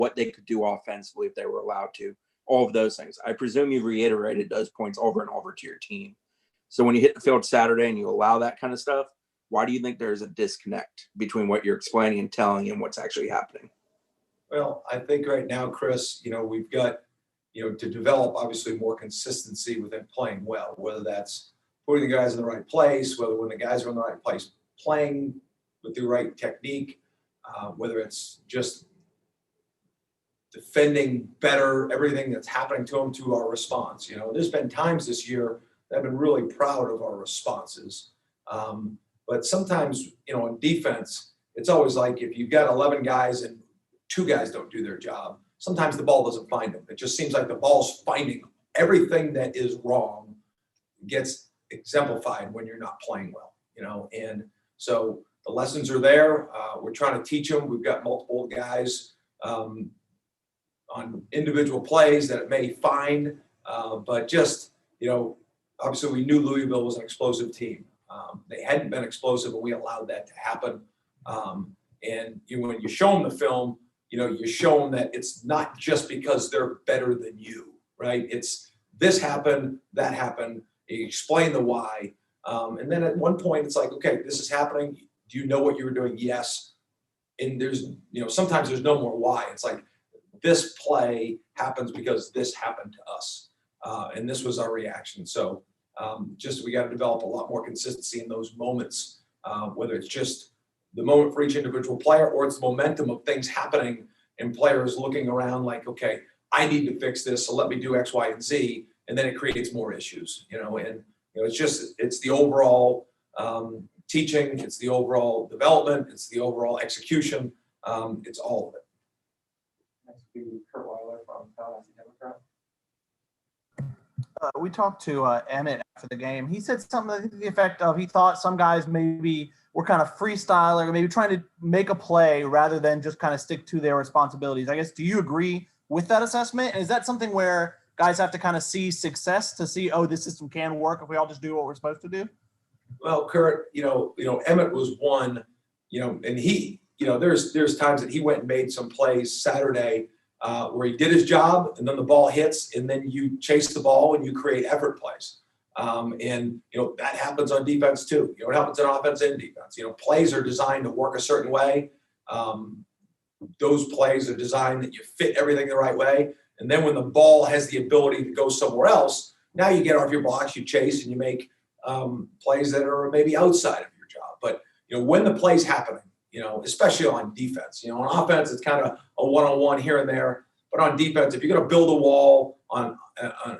what they could do offensively if they were allowed to, all of those things. I presume you reiterated those points over and over to your team. So when you hit the field Saturday and you allow that kind of stuff, why do you think there's a disconnect between what you're explaining and telling and what's actually happening? Well, I think right now, Chris, we've got, to develop obviously more consistency within playing well, whether that's putting the guys in the right place, whether when the guys are in the right place, playing with the right technique, whether it's just defending better, everything that's happening to them, to our response. There's been times this year that I've been really proud of our responses. But sometimes, on defense, it's always like if you've got 11 guys and 2 guys don't do their job, sometimes the ball doesn't find them. It just seems like the ball's finding everything that is wrong gets exemplified when you're not playing well, and so the lessons are there. We're trying to teach them. We've got multiple guys on individual plays that it may find, but just, obviously we knew Louisville was an explosive team. They hadn't been explosive, and we allowed that to happen. And when you show them the film, you show them that it's not just because they're better than you, right? It's this happened, that happened. You explain the why. And then at one point, it's like, okay, this is happening. Do you know what you were doing? Yes. And there's, sometimes there's no more why. It's like, this play happens because this happened to us. And this was our reaction. So we got to develop a lot more consistency in those moments, whether it's just the moment for each individual player or it's the momentum of things happening and players looking around like, okay, I need to fix this, so let me do X, Y, and Z. And then it creates more issues, and it's the overall teaching, it's the overall development, it's the overall execution, it's all of it. Next will be Kurt Weiler from Tallahassee Democrat. We talked to Emmett after the game. He said something to the effect of he thought some guys maybe were kind of freestyling, maybe trying to make a play rather than just kind of stick to their responsibilities. I guess, do you agree with that assessment? And is that something where guys have to kind of see success to see, oh, this system can work if we all just do what we're supposed to do? Well, Kurt, Emmett was one, and he, there's times that he went and made some plays Saturday where he did his job and then the ball hits and then you chase the ball and you create effort plays. And that happens on defense too. It happens on offense and defense. Plays are designed to work a certain way. Those plays are designed that you fit everything the right way. And then when the ball has the ability to go somewhere else, now you get off your blocks, you chase, and you make plays that are maybe outside of your job. But when the play's happening, especially on defense, on offense it's kind of a one-on-one here and there. But on defense, if you're going to build a wall on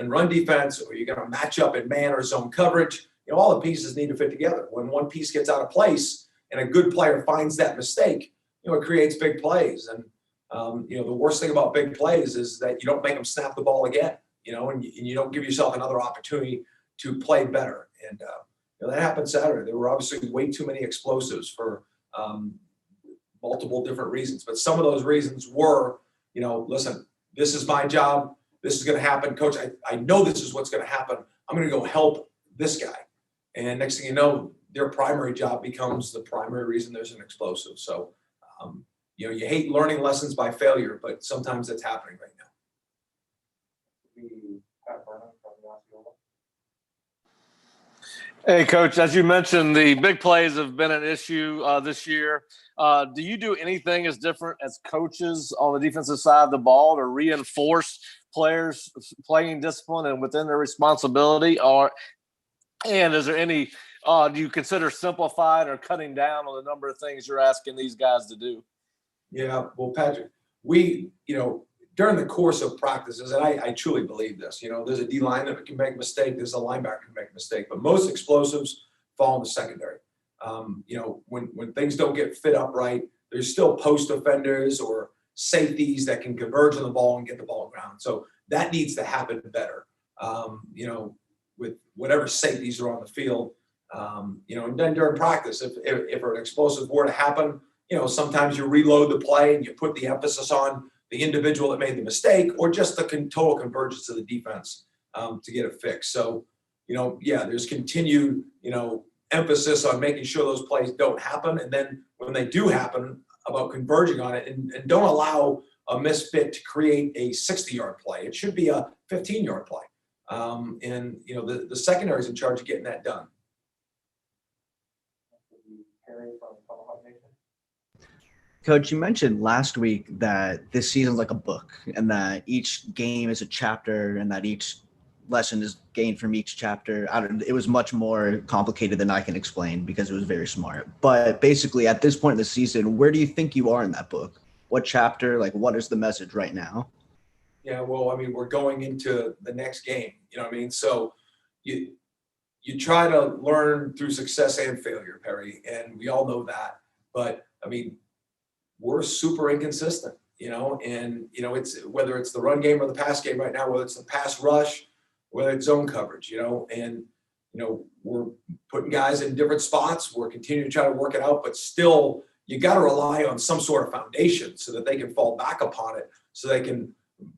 run defense, or you're going to match up in man or zone coverage, all the pieces need to fit together. When one piece gets out of place and a good player finds that mistake, it creates big plays. And the worst thing about big plays is that you don't make them snap the ball again, and you don't give yourself another opportunity to play better. And that happened Saturday. There were obviously way too many explosives for multiple different reasons. But some of those reasons were, listen, this is my job. This is going to happen. Coach, I know this is what's going to happen. I'm going to go help this guy. And next thing you know, their primary job becomes the primary reason there's an explosive. So, you hate learning lessons by failure, but sometimes that's happening right now. Hey, Coach, as you mentioned, the big plays have been an issue this year. Do you do anything as different as coaches on the defensive side of the ball to reinforce players playing discipline and within their responsibility? And is there any do you consider simplifying or cutting down on the number of things you're asking these guys to do? Yeah, well, Patrick, we, during the course of practices, and I truly believe this, there's a D-line that can make a mistake, there's a linebacker that can make a mistake, but most explosives fall in the secondary. When things don't get fit up right, there's still post offenders or safeties that can converge on the ball and get the ball ground. So that needs to happen better, with whatever safeties are on the field. And then during practice, if an explosive were to happen, sometimes you reload the play and you put the emphasis on the individual that made the mistake or just the total convergence of the defense to get it fixed. So, there's continued, emphasis on making sure those plays don't happen. And then when they do happen, about converging on it and don't allow a misfit to create a 60-yard play. It should be a 15-yard play. And, you know, the secondary is in charge of getting that done. Harry from Tomahawk Nation. Coach, you mentioned last week that this season's like a book and that each game is a chapter and that each lesson is gained from each chapter. It was much more complicated than I can explain because it was very smart. But basically, at this point in the season, where do you think you are in that book? What chapter? Like, what is the message right now? Yeah, well, I mean, we're going into the next game, you know what I mean? So you try to learn through success and failure, Perry, and we all know that. But, I mean, we're super inconsistent, you know, and, you know, it's whether it's the run game or the pass game right now, whether it's the pass rush, whether it's zone coverage, you know, and, you know, we're putting guys in different spots. We're continuing to try to work it out, but still you got to rely on some sort of foundation so that they can fall back upon it, so they can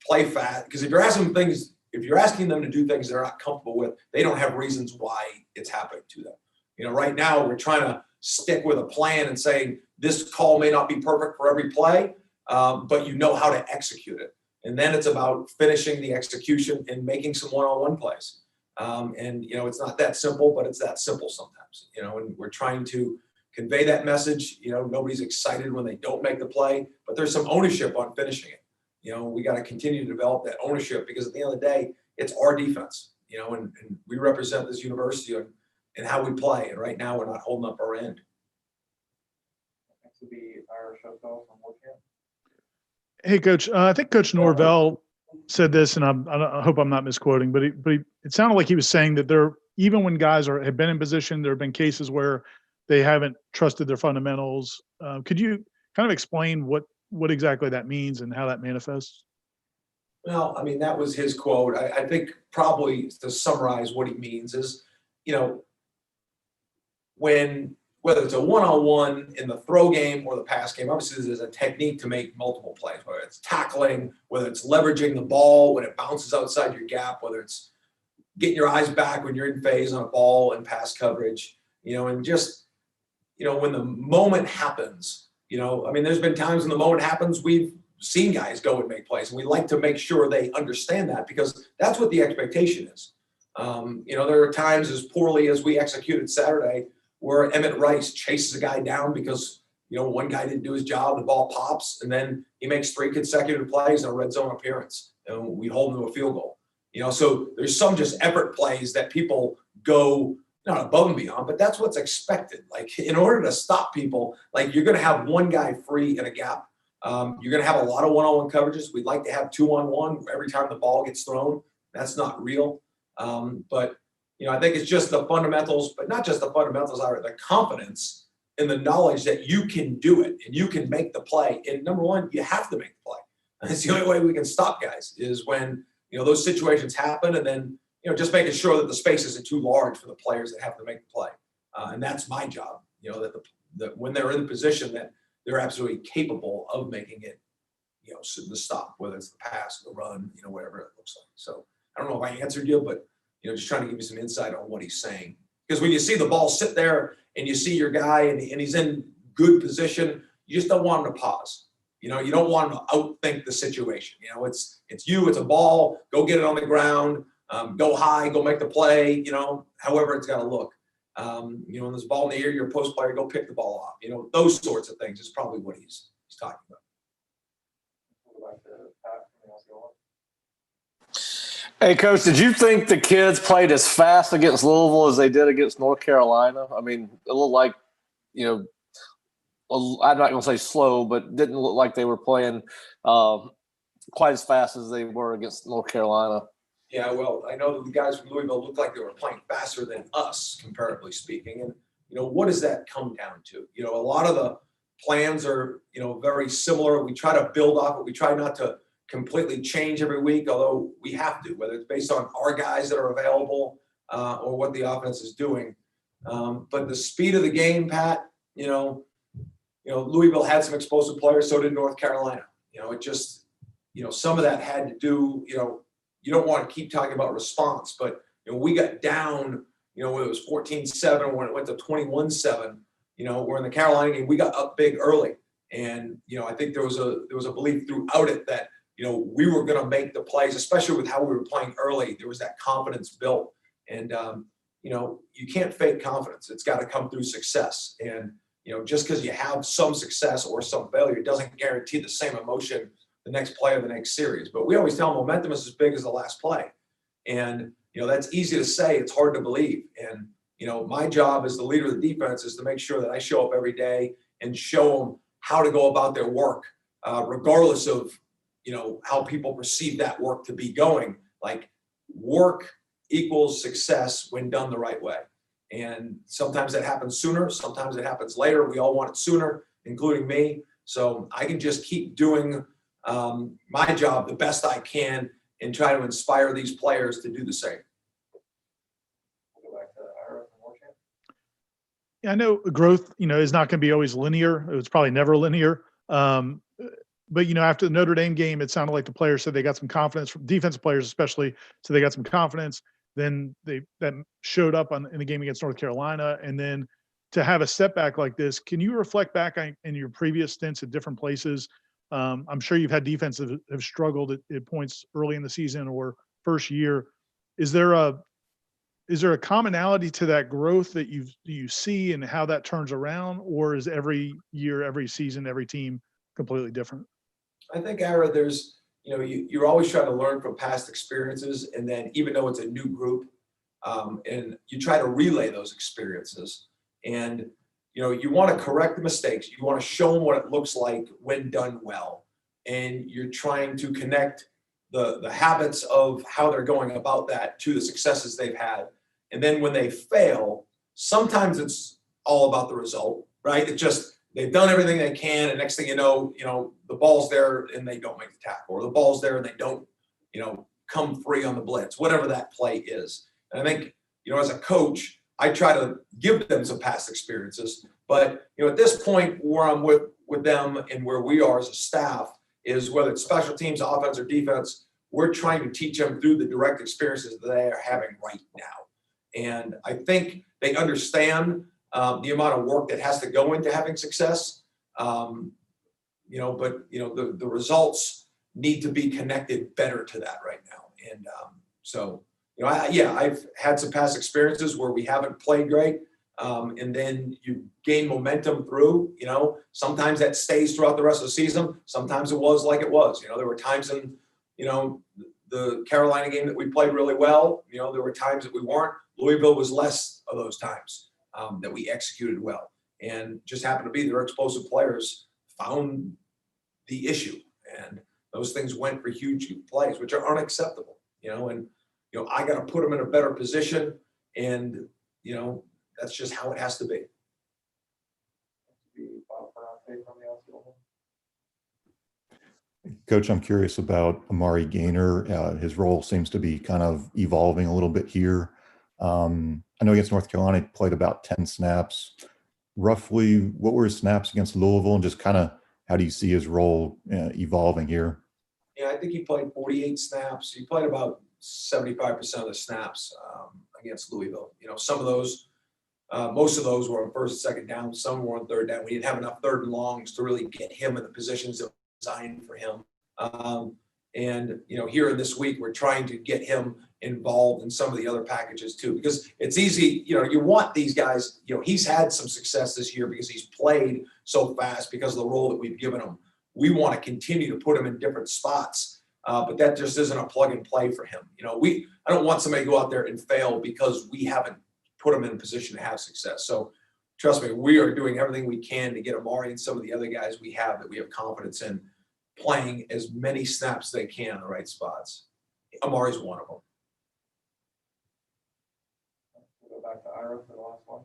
play fast. Because if you're asking them to do things they're not comfortable with, they don't have reasons why it's happening to them. You know, right now we're trying to stick with a plan and saying this call may not be perfect for every play, but you know how to execute it. And then it's about finishing the execution and making some one-on-one plays. And, you know, it's not that simple, but it's that simple sometimes, you know, and we're trying to convey that message. You know, nobody's excited when they don't make the play, but there's some ownership on finishing it. You know, we got to continue to develop that ownership because at the end of the day, it's our defense, you know, and we represent this university and how we play. And right now we're not holding up our end. Next would be Irish Hotel from Warchant. Hey, Coach. I think Coach Norvell said this, and I hope I'm not misquoting, but it sounded like he was saying that even when guys have been in position, there have been cases where they haven't trusted their fundamentals. Could you kind of explain what exactly that means and how that manifests? Well, I mean, that was his quote. I think probably to summarize what he means is, you know, whether it's a one-on-one in the throw game or the pass game, obviously there's a technique to make multiple plays, whether it's tackling, whether it's leveraging the ball when it bounces outside your gap, whether it's getting your eyes back when you're in phase on a ball and pass coverage, you know, and just, you know, when the moment happens, you know, I mean, there's been times when the moment happens, we've seen guys go and make plays, and we like to make sure they understand that because that's what the expectation is. You know, there are times as poorly as we executed Saturday where Emmett Rice chases a guy down because, you know, one guy didn't do his job, the ball pops, and then he makes 3 consecutive plays in a red zone appearance, and we hold him to a field goal. You know, so there's some just effort plays that people go not above and beyond, but that's what's expected. Like, in order to stop people, like, you're going to have one guy free in a gap. You're going to have a lot of one-on-one coverages. We'd like to have 2-on-1 every time the ball gets thrown. That's not real. But, you know, I think it's just the fundamentals, but not just the fundamentals, the confidence and the knowledge that you can do it and you can make the play. And number one, you have to make the play. And it's the only way we can stop guys is when, you know, those situations happen, and then, you know, just making sure that the space isn't too large for the players that have to make the play. And that's my job, you know, that when they're in the position that they're absolutely capable of making it, you know, the stop, whether it's the pass, the run, you know, whatever it looks like. So I don't know if I answered you, but, you know, just trying to give you some insight on what he's saying. Because when you see the ball sit there and you see your guy and he's in good position, you just don't want him to pause. You know, you don't want him to outthink the situation. You know, it's a ball, go get it on the ground, go high, go make the play, you know, however it's got to look. You know, when there's a ball in the air, you're a post player, go pick the ball off. You know, those sorts of things is probably what he's talking about. Hey, Coach, did you think the kids played as fast against Louisville as they did against North Carolina? I mean, it looked like, you know, I'm not going to say slow, but didn't look like they were playing quite as fast as they were against North Carolina. Yeah, well, I know that the guys from Louisville looked like they were playing faster than us, comparatively speaking. And, you know, what does that come down to? You know, a lot of the plans are, you know, very similar. We try to build off it. We try not to completely change every week, although we have to, whether it's based on our guys that are available or what the offense is doing. But the speed of the game, Pat, you know, Louisville had some explosive players, so did North Carolina. You know, it just, you know, some of that had to do, you know, you don't want to keep talking about response, but, you know, we got down, you know, when it was 14-7, when it went to 21-7, you know, we're in the Carolina game, we got up big early. And, I think there was a belief throughout it that, we were going to make the plays, especially with how we were playing early. There was that confidence built. And, you can't fake confidence. It's got to come through success. And, just because you have some success or some failure doesn't guarantee the same emotion the next play or the next series. But we always tell them momentum is as big as the last play. And, that's easy to say. It's hard to believe. And, my job as the leader of the defense is to make sure that I show up every day and show them how to go about their work, regardless of, how people perceive that work to be going. Like, work equals success when done the right way. And sometimes that happens sooner. Sometimes it happens later. We all want it sooner, including me. So I can just keep doing my job the best I can and try to inspire these players to do the same. We'll go back to Ira from Warchant. Yeah, I know growth, is not going to be always linear. It's probably never linear. But, after the Notre Dame game, it sounded like the players said they got some confidence, from defensive players especially, so they got some confidence. Then that showed up in the game against North Carolina. And then to have a setback like this, can you reflect back in your previous stints at different places? I'm sure you've had defenses that have struggled at points early in the season or first year. Is there a commonality to that growth that you see and how that turns around, or is every year, every season, every team completely different? I think, Ira, there's, you're always trying to learn from past experiences. And then even though it's a new group, and you try to relay those experiences. And, you want to correct the mistakes. You want to show them what it looks like when done well. And you're trying to connect the habits of how they're going about that to the successes they've had. And then when they fail, sometimes it's all about the result, right? It's just, they've done everything they can, and next thing you know, the ball's there and they don't make the tackle, or the ball's there and they don't, come free on the blitz, whatever that play is. And I think, as a coach, I try to give them some past experiences. But, at this point where I'm with them and where we are as a staff is, whether it's special teams, offense, or defense, we're trying to teach them through the direct experiences that they are having right now. And I think they understand the amount of work that has to go into having success, but the results need to be connected better to that right now. And I've had some past experiences where we haven't played great, and then you gain momentum through. Sometimes that stays throughout the rest of the season. Sometimes it was like it was. There were times in the Carolina game that we played really well. There were times that we weren't. Louisville was less of those times. That we executed well, and just happened to be their explosive players found the issue, and those things went for huge plays, which are unacceptable. I got to put them in a better position, and that's just how it has to be. Coach, I'm curious about Amari Gaynor. His role seems to be kind of evolving a little bit here. I know against North Carolina, he played about 10 snaps. Roughly, what were his snaps against Louisville, and just kind of how do you see his role evolving here? Yeah, I think he played 48 snaps. He played about 75% of the snaps against Louisville. Some of those, most of those were on first and second down. Some were on third down. We didn't have enough third and longs to really get him in the positions that were designed for him. Here in this week, we're trying to get him involved in some of the other packages too, because it's easy. You want these guys. He's had some success this year because he's played so fast because of the role that we've given him. We want to continue to put him in different spots, but that just isn't a plug and play for him. I don't want somebody to go out there and fail because we haven't put him in a position to have success. So trust me, we are doing everything we can to get Amari and some of the other guys we have that we have confidence in playing as many snaps as they can in the right spots. Amari's one of them. We'll go back to Ira for the last one.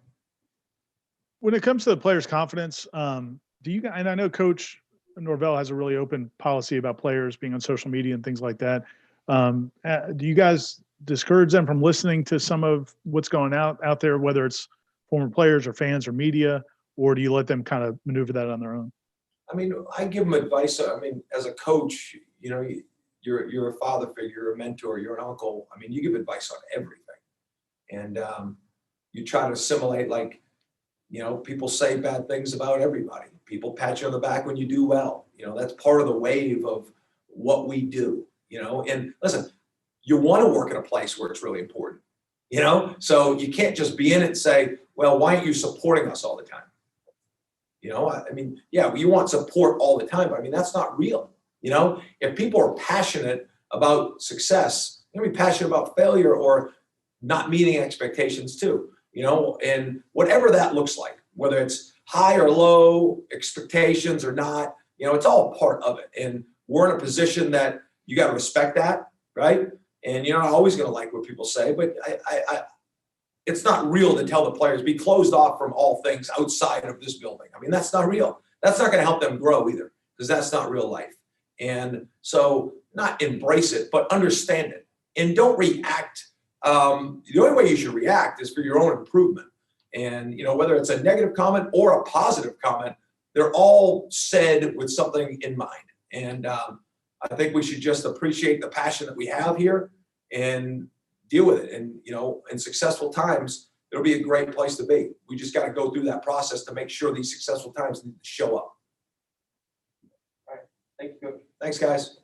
When it comes to the players' confidence, do you guys, and I know Coach Norvell has a really open policy about players being on social media and things like that. Do you guys discourage them from listening to some of what's going out there, whether it's former players or fans or media, or do you let them kind of maneuver that on their own? I give them advice. As a coach, you're a father figure, you're a mentor, you're an uncle. You give advice on everything. And you try to assimilate, People say bad things about everybody. People pat you on the back when you do well. That's part of the wave of what we do, and listen, you want to work in a place where it's really important, so you can't just be in it and say, well, why aren't you supporting us all the time? Yeah, you want support all the time, but that's not real. If people are passionate about success, they're gonna be passionate about failure or not meeting expectations too, and whatever that looks like, whether it's high or low expectations or not, it's all part of it. And we're in a position that you got to respect that, right? And you're not always going to like what people say, but it's not real to tell the players be closed off from all things outside of this building. That's not real. That's not going to help them grow either, because that's not real life. And so not embrace it, but understand it and don't react. The only way you should react is for your own improvement. And, whether it's a negative comment or a positive comment, they're all said with something in mind. And I think we should just appreciate the passion that we have here and deal with it. And, in successful times, it'll be a great place to be. We just got to go through that process to make sure these successful times need to show up. All right. Thank you, Coach. Thanks, guys.